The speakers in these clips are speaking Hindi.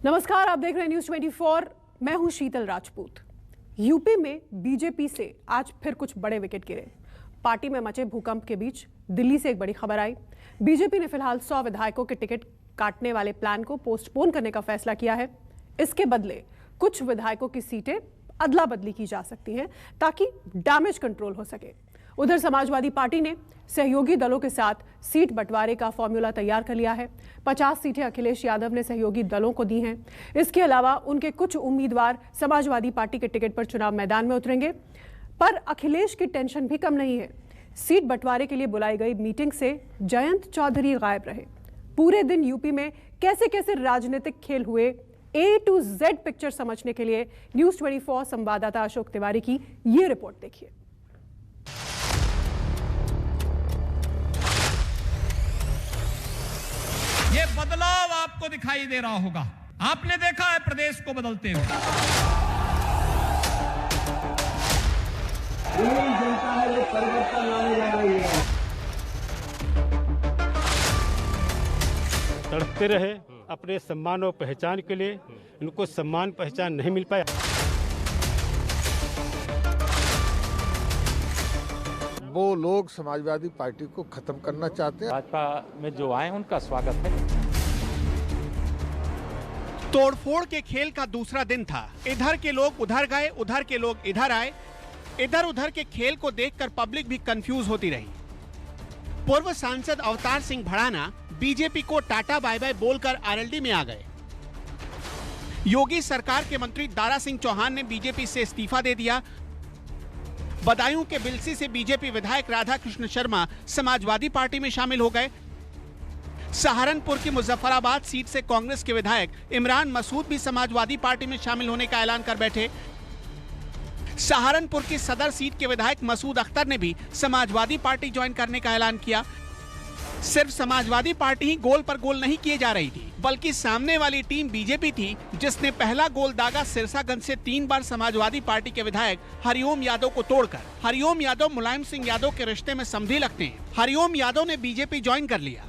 नमस्कार, आप देख रहे हैं न्यूज 24। मैं हूं शीतल राजपूत। यूपी में बीजेपी से आज फिर कुछ बड़े विकेट गिरे। पार्टी में मचे भूकंप के बीच दिल्ली से एक बड़ी खबर आई। बीजेपी ने फिलहाल 100 विधायकों के टिकट काटने वाले प्लान को पोस्टपोन करने का फैसला किया है। इसके बदले कुछ विधायकों की सीटें अदला बदली की जा सकती हैं ताकि डैमेज कंट्रोल हो सके। उधर समाजवादी पार्टी ने सहयोगी दलों के साथ सीट बंटवारे का फॉर्मूला तैयार कर लिया है। 50 सीटें अखिलेश यादव ने सहयोगी दलों को दी हैं। इसके अलावा उनके कुछ उम्मीदवार समाजवादी पार्टी के टिकट पर चुनाव मैदान में उतरेंगे। पर अखिलेश की टेंशन भी कम नहीं है। सीट बंटवारे के लिए बुलाई गई मीटिंग से जयंत चौधरी गायब रहे। पूरे दिन यूपी में कैसे कैसे राजनीतिक खेल हुए, A to Z पिक्चर समझने के लिए न्यूज 24 संवाददाता अशोक तिवारी की ये रिपोर्ट देखिए। ये बदलाव आपको दिखाई दे रहा होगा। आपने देखा है प्रदेश को बदलते हुए। जनता है जो परिवर्तन लाने जा रही है। तड़पते रहे अपने सम्मान और पहचान के लिए, इनको सम्मान पहचान नहीं मिल पाया। वो लोग समाजवादी पार्टी को खत्म करना चाहते हैं। भाजपा में जो आए उनका स्वागत है। तोड़फोड़ के खेल का दूसरा दिन था। इधर के लोग उधर गए, उधर के लोग इधर आए। इधर उधर के खेल को देखकर पब्लिक भी कंफ्यूज होती रही। पूर्व सांसद अवतार सिंह भड़ाना बीजेपी को टाटा बाय बाय बोलकर आरएलडी में आ गए। योगी सरकार के मंत्री दारा सिंह चौहान ने बीजेपी से इस्तीफा दे दिया। बदायूं के बिलसी से बीजेपी विधायक राधा कृष्ण शर्मा समाजवादी पार्टी में शामिल हो गए। सहारनपुर की मुजफ्फराबाद सीट से कांग्रेस के विधायक इमरान मसूद भी समाजवादी पार्टी में शामिल होने का ऐलान कर बैठे। सहारनपुर की सदर सीट के विधायक मसूद अख्तर ने भी समाजवादी पार्टी ज्वाइन करने का ऐलान किया। सिर्फ समाजवादी पार्टी ही गोल पर गोल नहीं किए जा रही थी, बल्कि सामने वाली टीम बीजेपी थी, जिसने पहला गोल दागा सिरसागंज से 3 बार समाजवादी पार्टी के विधायक हरिओम यादव को तोड़कर। हरिओम यादव मुलायम सिंह यादव के रिश्ते में समधी लगते हैं। हरिओम यादव ने बीजेपी ज्वाइन कर लिया।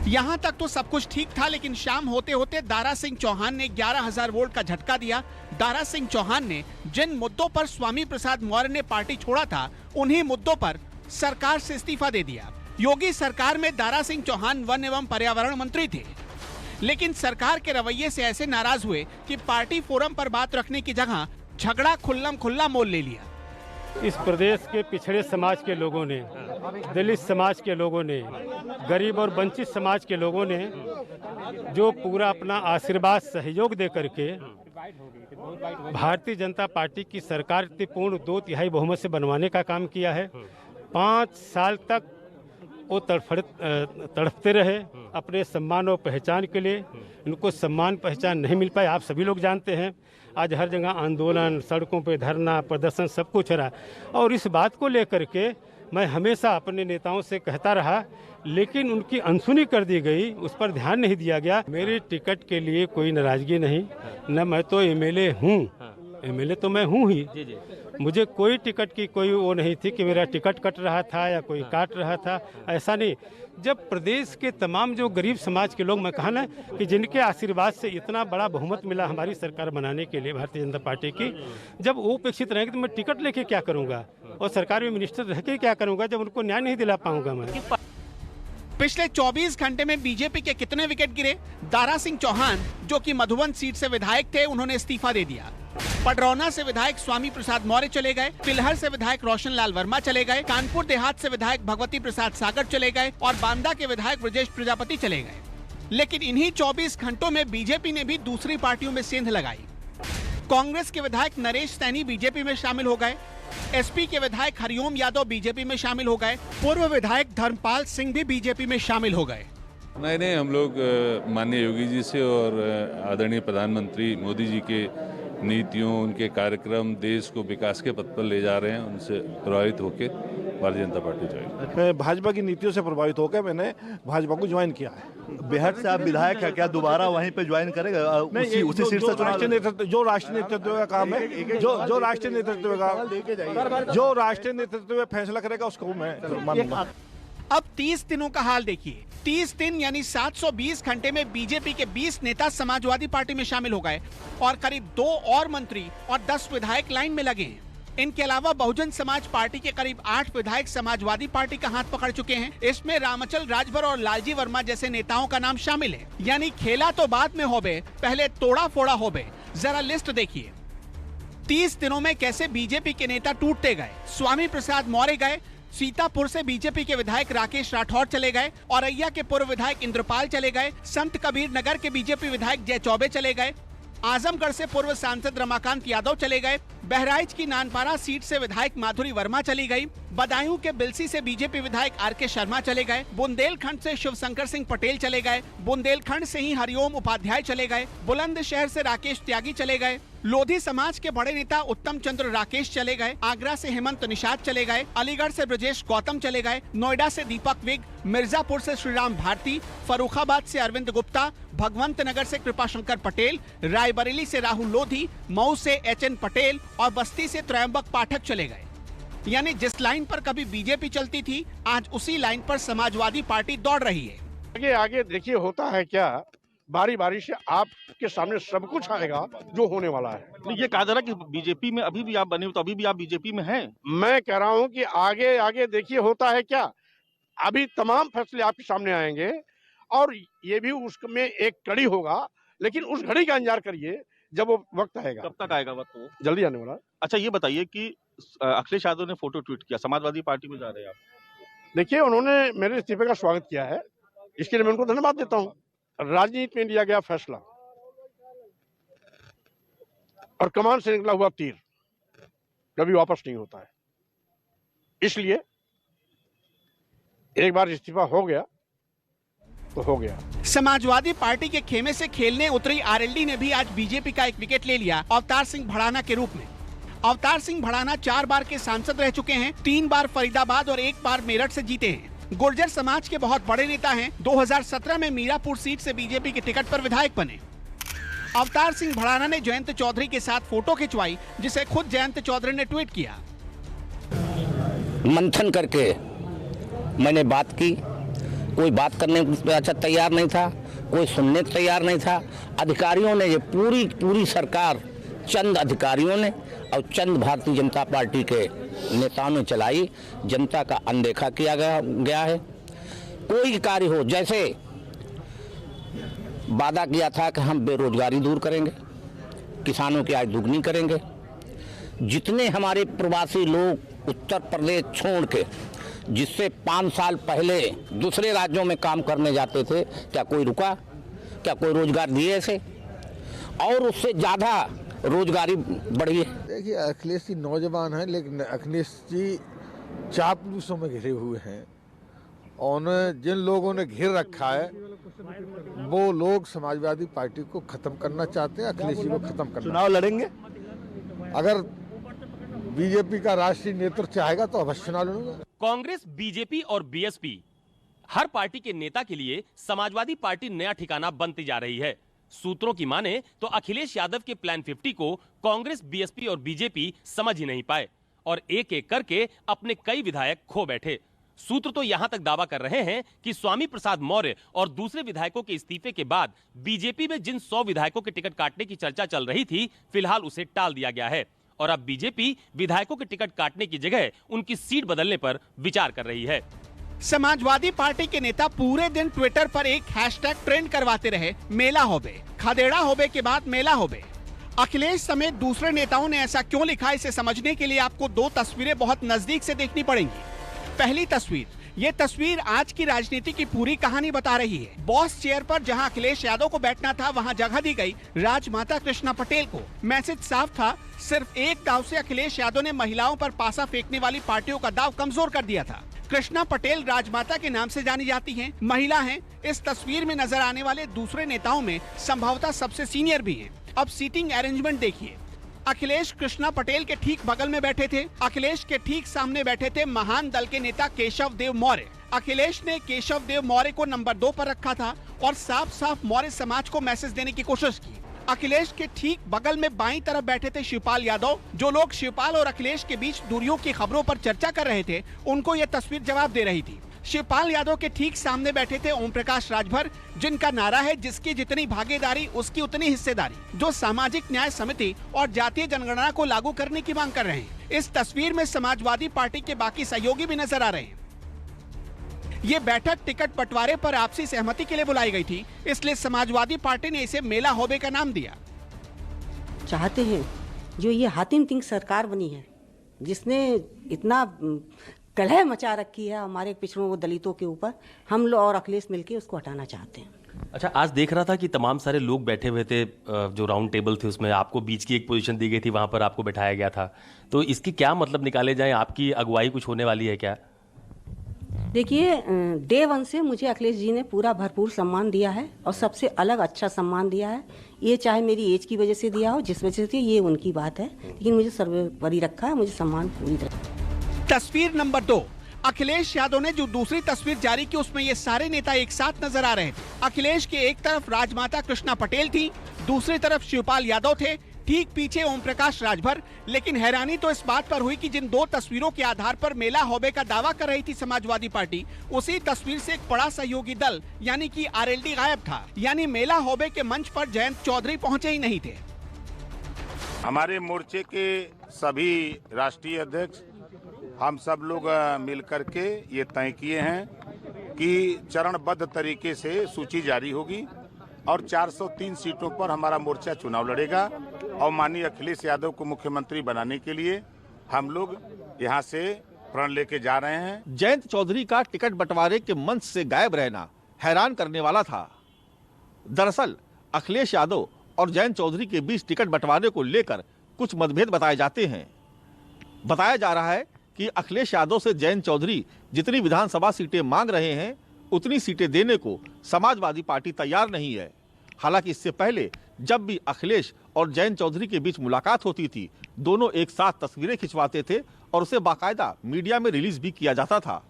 यहां तक तो सब कुछ ठीक था, लेकिन शाम होते होते दारा सिंह चौहान ने 11,000 वोल्ट का झटका दिया। दारा सिंह चौहान ने जिन मुद्दों पर स्वामी प्रसाद मौर्य ने पार्टी छोड़ा था, उन्हीं मुद्दों पर सरकार से इस्तीफा दे दिया। योगी सरकार में दारा सिंह चौहान वन एवं पर्यावरण मंत्री थे, लेकिन सरकार के रवैये से ऐसे नाराज हुए कि पार्टी फोरम पर बात रखने की जगह झगड़ा खुल्लम खुल्ला मोल ले लिया। इस प्रदेश के पिछड़े समाज के लोगों ने, दलित समाज के लोगों ने, गरीब और वंचित समाज के लोगों ने जो पूरा अपना आशीर्वाद सहयोग दे करके भारतीय जनता पार्टी की सरकार पूर्ण 2/3 बहुमत से बनवाने का काम किया है। 5 साल तक वो तड़पते रहे अपने सम्मान और पहचान के लिए, इनको सम्मान पहचान नहीं मिल पाया। आप सभी लोग जानते हैं, आज हर जगह आंदोलन, सड़कों पे धरना प्रदर्शन सब कुछ रहा। और इस बात को लेकर के मैं हमेशा अपने नेताओं से कहता रहा, लेकिन उनकी अनसुनी कर दी गई, उस पर ध्यान नहीं दिया गया। मेरी टिकट के लिए कोई नाराजगी नहीं, न मैं तो एमएलए हूँ, एमएलए तो मैं हूँ ही। मुझे कोई टिकट की कोई वो नहीं थी कि मेरा टिकट कट रहा था या कोई काट रहा था, ऐसा नहीं। जब प्रदेश के तमाम जो गरीब समाज के लोग, मैं कहा ना कि जिनके आशीर्वाद से इतना बड़ा बहुमत मिला हमारी सरकार बनाने के लिए भारतीय जनता पार्टी की, जब वो उपेक्षित रहेंगे तो मैं टिकट लेके क्या करूँगा और सरकार में मिनिस्टर रह के क्या करूँगा जब उनको न्याय नहीं दिला पाऊंगा मैं। पिछले 24 घंटे में बीजेपी के कितने विकेट गिरे? दारा सिंह चौहान, जो कि मधुबन सीट से विधायक थे, उन्होंने इस्तीफा दे दिया। पडरौना से विधायक स्वामी प्रसाद मौर्य चले गए। पिलहर से विधायक रोशन लाल वर्मा चले गए। कानपुर देहात से विधायक भगवती प्रसाद सागर चले गए और बांदा के विधायक ब्रजेश प्रजापति चले गए। लेकिन इन्हीं 24 घंटों में बीजेपी ने भी दूसरी पार्टियों में सेंध लगाई। कांग्रेस के विधायक नरेश सैनी बीजेपी में शामिल हो गए। एसपी के विधायक हरिओम यादव बीजेपी में शामिल हो गए। पूर्व विधायक धर्मपाल सिंह भी बीजेपी में शामिल हो गए। नहीं, हम लोग माननीय योगी जी से और आदरणीय प्रधानमंत्री मोदी जी के नीतियों, उनके कार्यक्रम देश को विकास के पथ पर ले जा रहे हैं, उनसे प्रभावित होकर भारतीय जनता पार्टी ज्वाइन। मैं भाजपा की नीतियों से प्रभावित होकर मैंने भाजपा को ज्वाइन किया है। बेहद से आप विधायक है, क्या दोबारा वहीं पे ज्वाइन करेगा? उसी सीट से राष्ट्रीय नेतृत्व, जो राष्ट्रीय नेतृत्व का काम है, जो राष्ट्रीय नेतृत्व का, जो राष्ट्रीय नेतृत्व फैसला करेगा उसको मैं मानूंगा। अब 30 दिनों का हाल देखिए। 30 दिन यानी 720 घंटे में बीजेपी के 20 नेता समाजवादी पार्टी में शामिल हो गए और करीब 2 और मंत्री और 10 विधायक लाइन में लगे हैं। इनके अलावा बहुजन समाज पार्टी के करीब 8 विधायक समाजवादी पार्टी का हाथ पकड़ चुके हैं। इसमें रामचल राजभर और लालजी वर्मा जैसे नेताओं का नाम शामिल है। यानी खेला तो बाद में होबे, पहले तोड़ा फोड़ा होबे। जरा लिस्ट देखिए, 30 दिनों में कैसे बीजेपी के नेता टूटते गए। स्वामी प्रसाद मौर्य गए, सीतापुर से बीजेपी के विधायक राकेश राठौर चले गए, औरैया के पूर्व विधायक इंद्रपाल चले गए, संत कबीर नगर के बीजेपी विधायक जय चौबे चले गए, आजमगढ़ से पूर्व सांसद रमाकांत यादव चले गए, बहराइच की नानपारा सीट से विधायक माधुरी वर्मा चली गई, बदायूं के बिलसी से बीजेपी विधायक आर.के. शर्मा चले गए, बुंदेलखंड से शिवशंकर सिंह पटेल चले गए, बुंदेलखंड से ही हरिओम उपाध्याय चले गए, बुलंदशहर से राकेश त्यागी चले गए, लोधी समाज के बड़े नेता उत्तम चंद्र राकेश चले गए, आगरा से हेमंत निषाद चले गए, अलीगढ़ से ब्रजेश गौतम चले गए, नोएडा से दीपक विग, मिर्जापुर से श्रीराम भारती, फर्रुखाबाद से अरविंद गुप्ता, भगवंत नगर से कृपाशंकर पटेल, रायबरेली से राहुल लोधी, मऊ से एच.एन. पटेल और बस्ती से त्रयंबक पाठक चले गए। यानी जिस लाइन पर कभी बीजेपी चलती थी, आज उसी लाइन पर समाजवादी पार्टी दौड़ रही है। आगे आगे देखिए होता है क्या, बारी बारी से आपके सामने सब कुछ आएगा जो होने वाला है। ये कहा जा रहा है कि बीजेपी में अभी भी आप बने हो, तो अभी भी आप बीजेपी में हैं। मैं कह रहा हूं कि आगे आगे देखिए होता है क्या, अभी तमाम फैसले आपके सामने आएंगे और ये भी उसमें एक कड़ी होगा, लेकिन उस घड़ी का इंतजार करिए जब वो वक्त आएगा। कब तक आएगा वक्त? वो जल्दी आने वाला। अच्छा, ये बताइए कि अखिलेश यादव ने फोटो ट्वीट किया, समाजवादी पार्टी में जा रहे हैं आप। देखिए, उन्होंने मेरे इस्तीफे का स्वागत किया है, इसके लिए मैं उनको धन्यवाद देता हूँ। राजनीति में लिया गया फैसला और कमान से निकला हुआ तीर कभी वापस नहीं होता है, इसलिए एक बार इस्तीफा हो गया तो हो गया। समाजवादी पार्टी के खेमे से खेलने उतरी आरएलडी ने भी आज बीजेपी का एक विकेट ले लिया, अवतार सिंह भड़ाना के रूप में। अवतार सिंह भड़ाना 4 बार के सांसद रह चुके हैं, 3 बार फरीदाबाद और 1 बार मेरठ से जीते हैं। गुर्जर समाज के बहुत बड़े नेता हैं। 2017 में मीरापुर सीट से बीजेपी के टिकट पर विधायक बने। अवतार सिंह भड़ाना ने जयंत चौधरी के साथ फोटो खिंचवाई, जिसे खुद जयंत चौधरी ने ट्वीट किया। मंथन करके मैंने बात की, कोई बात करने को अच्छा तैयार नहीं था, कोई सुनने को तैयार नहीं था। अधिकारियों ने, ये पूरी सरकार चंद अधिकारियों ने और चंद भारतीय जनता पार्टी के नेताओं ने चलाई। जनता का अनदेखा किया गया है। कोई कार्य हो, जैसे वादा किया था कि हम बेरोजगारी दूर करेंगे, किसानों की आय दुगनी करेंगे, जितने हमारे प्रवासी लोग उत्तर प्रदेश छोड़ के जिससे 5 साल पहले दूसरे राज्यों में काम करने जाते थे, क्या कोई रुका? क्या कोई रोजगार दिए ऐसे? और उससे ज़्यादा रोजगारी बढ़ी है। देखिए, अखिलेश जी नौजवान हैं, लेकिन अखिलेश जी चापलूसों में घिरे हुए हैं और जिन लोगों ने घेर रखा है वो लोग समाजवादी पार्टी को खत्म करना चाहते हैं, अखिलेश जी को खत्म करना। चुनाव लड़ेंगे? अगर बीजेपी का राष्ट्रीय नेतृत्व चाहेगा तो अवश्य चुनाव लड़ूंगा। कांग्रेस, बीजेपी और बीएसपी हर पार्टी के नेता के लिए समाजवादी पार्टी नया ठिकाना बनती जा रही है। सूत्रों की माने तो अखिलेश यादव के प्लान 50 को कांग्रेस, बीएसपी और बीजेपी समझ ही नहीं पाए और एक एक करके अपने कई विधायक खो बैठे। सूत्र तो यहां तक दावा कर रहे हैं कि स्वामी प्रसाद मौर्य और दूसरे विधायकों के इस्तीफे के बाद बीजेपी में जिन 100 विधायकों के टिकट काटने की चर्चा चल रही थी, फिलहाल उसे टाल दिया गया है और अब बीजेपी विधायकों के टिकट काटने की जगह उनकी सीट बदलने पर विचार कर रही है। समाजवादी पार्टी के नेता पूरे दिन ट्विटर पर एक हैशटैग ट्रेंड करवाते रहे, मेला होबे। खदेड़ा होबे के बाद मेला होबे। अखिलेश समेत दूसरे नेताओं ने ऐसा क्यों लिखा, इसे समझने के लिए आपको 2 तस्वीरें बहुत नजदीक से देखनी पड़ेंगी। पहली तस्वीर, ये तस्वीर आज की राजनीति की पूरी कहानी बता रही है। बॉस चेयर पर जहां अखिलेश यादव को बैठना था, वहां जगह दी गई राजमाता कृष्णा पटेल को। मैसेज साफ था, सिर्फ एक दाव से अखिलेश यादव ने महिलाओं पर पासा फेंकने वाली पार्टियों का दाव कमजोर कर दिया था। कृष्णा पटेल राजमाता के नाम से जानी जाती हैं, महिला हैं। इस तस्वीर में नजर आने वाले दूसरे नेताओं में संभवतः सबसे सीनियर भी हैं। अब सीटिंग अरेंजमेंट देखिए। अखिलेश कृष्णा पटेल के ठीक बगल में बैठे थे। अखिलेश के ठीक सामने बैठे थे महान दल के नेता केशव देव मौर्य। अखिलेश ने केशव देव मौर्य को नंबर 2 पर रखा था और साफ साफ मौर्य समाज को मैसेज देने की कोशिश की। अखिलेश के ठीक बगल में बाईं तरफ बैठे थे शिवपाल यादव। जो लोग शिवपाल और अखिलेश के बीच दूरियों की खबरों पर चर्चा कर रहे थे, उनको यह तस्वीर जवाब दे रही थी। शिवपाल यादव के ठीक सामने बैठे थे ओम प्रकाश राजभर, जिनका नारा है जिसकी जितनी भागीदारी उसकी उतनी हिस्सेदारी, जो सामाजिक न्याय समिति और जातीय जनगणना को लागू करने की मांग कर रहे हैं। इस तस्वीर में समाजवादी पार्टी के बाकी सहयोगी भी नजर आ रहे हैं। ये बैठक टिकट बंटवारे पर आपसी सहमति के लिए बुलाई गई थी, इसलिए समाजवादी पार्टी ने इसे मेला होबे का नाम दिया। चाहते हैं जो ये हातिम तिंग सरकार बनी है, जिसने इतना कलह मचा रखी है हमारे पिछड़ों व दलितों के ऊपर, हम लोग और अखिलेश मिलकर उसको हटाना चाहते हैं। अच्छा, आज देख रहा था कि तमाम सारे लोग बैठे हुए थे, जो राउंड टेबल थे उसमें आपको बीच की एक पोजीशन दी गई थी, वहां पर आपको बैठाया गया था। तो इसकी क्या मतलब निकाले जाए? आपकी अगुवाई कुछ होने वाली है क्या? देखिए, डे वन से मुझे अखिलेश जी ने पूरा भरपूर सम्मान दिया है और सबसे अलग अच्छा सम्मान दिया है। ये चाहे मेरी एज की वजह से दिया हो, जिस वजह से, ये उनकी बात है, लेकिन मुझे सर्वोपरि रखा है, मुझे सम्मान पूरी तरह। तस्वीर नंबर 2, अखिलेश यादव ने जो दूसरी तस्वीर जारी की उसमें ये सारे नेता एक साथ नजर आ रहे थे। अखिलेश के एक तरफ राजमाता कृष्णा पटेल थी, दूसरी तरफ शिवपाल यादव थे, ठीक पीछे ओम प्रकाश राजभर। लेकिन हैरानी तो इस बात पर हुई कि जिन दो तस्वीरों के आधार पर मेला होबे का दावा कर रही थी समाजवादी पार्टी, उसी तस्वीर से एक बड़ा सहयोगी दल यानी कि आरएलडी गायब था। यानी मेला होबे के मंच पर जयंत चौधरी पहुंचे ही नहीं थे। हमारे मोर्चे के सभी राष्ट्रीय अध्यक्ष, हम सब लोग मिलकर के ये तय किए हैं कि चरणबद्ध तरीके से सूची जारी होगी और 403 सीटों पर हमारा मोर्चा चुनाव लड़ेगा और माननीय अखिलेश यादव को मुख्यमंत्री बनाने के लिए हम लोग यहाँ से प्रण लेके जा रहे हैं। जयंत चौधरी का टिकट बंटवारे के मंच से गायब रहना हैरान करने वाला था। दरअसल अखिलेश यादव और जयंत चौधरी के बीच टिकट बंटवारे को लेकर कुछ मतभेद बताए जाते हैं। बताया जा रहा है कि अखिलेश यादव से जयंत चौधरी जितनी विधानसभा सीटें मांग रहे हैं, उतनी सीटें देने को समाजवादी पार्टी तैयार नहीं है। हालांकि इससे पहले जब भी अखिलेश और जयंत चौधरी के बीच मुलाकात होती थी, दोनों एक साथ तस्वीरें खिंचवाते थे और उसे बाकायदा मीडिया में रिलीज भी किया जाता था।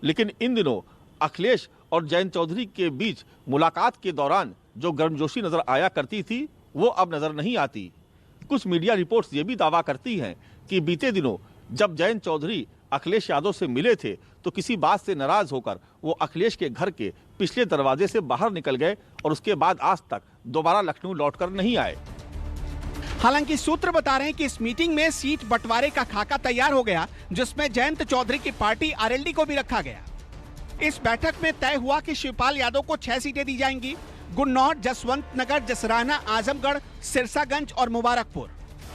लेकिन इन दिनों अखिलेश और जयंत चौधरी के बीच मुलाकात के दौरान जो गर्मजोशी नजर आया करती थी, वो अब नजर नहीं आती। कुछ मीडिया रिपोर्ट्स ये भी दावा करती हैं कि बीते दिनों जब जयंत चौधरी अखिलेश यादव से मिले थे तो किसी बात से नाराज होकर वो अखिलेश के घर के पिछले दरवाजे से बाहर निकल गए और उसके बाद आज तक दोबारा लखनऊ लौटकर नहीं आए। हालांकि सूत्र बता रहे हैं कि इस मीटिंग में सीट बंटवारे का खाका तैयार हो गया, जिसमें जयंत चौधरी की पार्टी आरएलडी को भी रखा गया। इस बैठक में तय हुआ कि शिवपाल यादव को 6 सीटें दी जाएंगी। गुन्नौर, जसवंत नगर, जसराना, आजमगढ़, सिरसागंज और मुबारकपुर।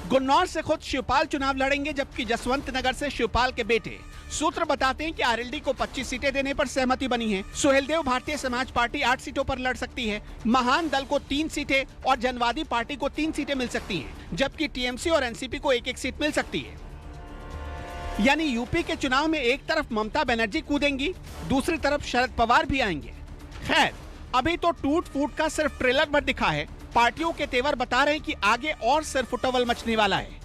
गुन्नौर से खुद शिवपाल चुनाव लड़ेंगे, जबकि जसवंत नगर से शिवपाल के बेटे। सूत्र बताते हैं कि आरएलडी को 25 सीटें देने पर सहमति बनी है। सुहेलदेव भारतीय समाज पार्टी 8 सीटों पर लड़ सकती है, महान दल को 3 सीटें और जनवादी पार्टी को 3 सीटें मिल सकती हैं, जबकि टीएमसी और एनसीपी को 1-1 सीट मिल सकती है। यानी यूपी के चुनाव में एक तरफ ममता बनर्जी कूदेंगी, दूसरी तरफ शरद पवार भी आएंगे। खैर, अभी तो टूट फूट का सिर्फ ट्रेलर पर दिखा है। पार्टियों के तेवर बता रहे हैं कि आगे और सिर फुटबॉल मचने वाला है।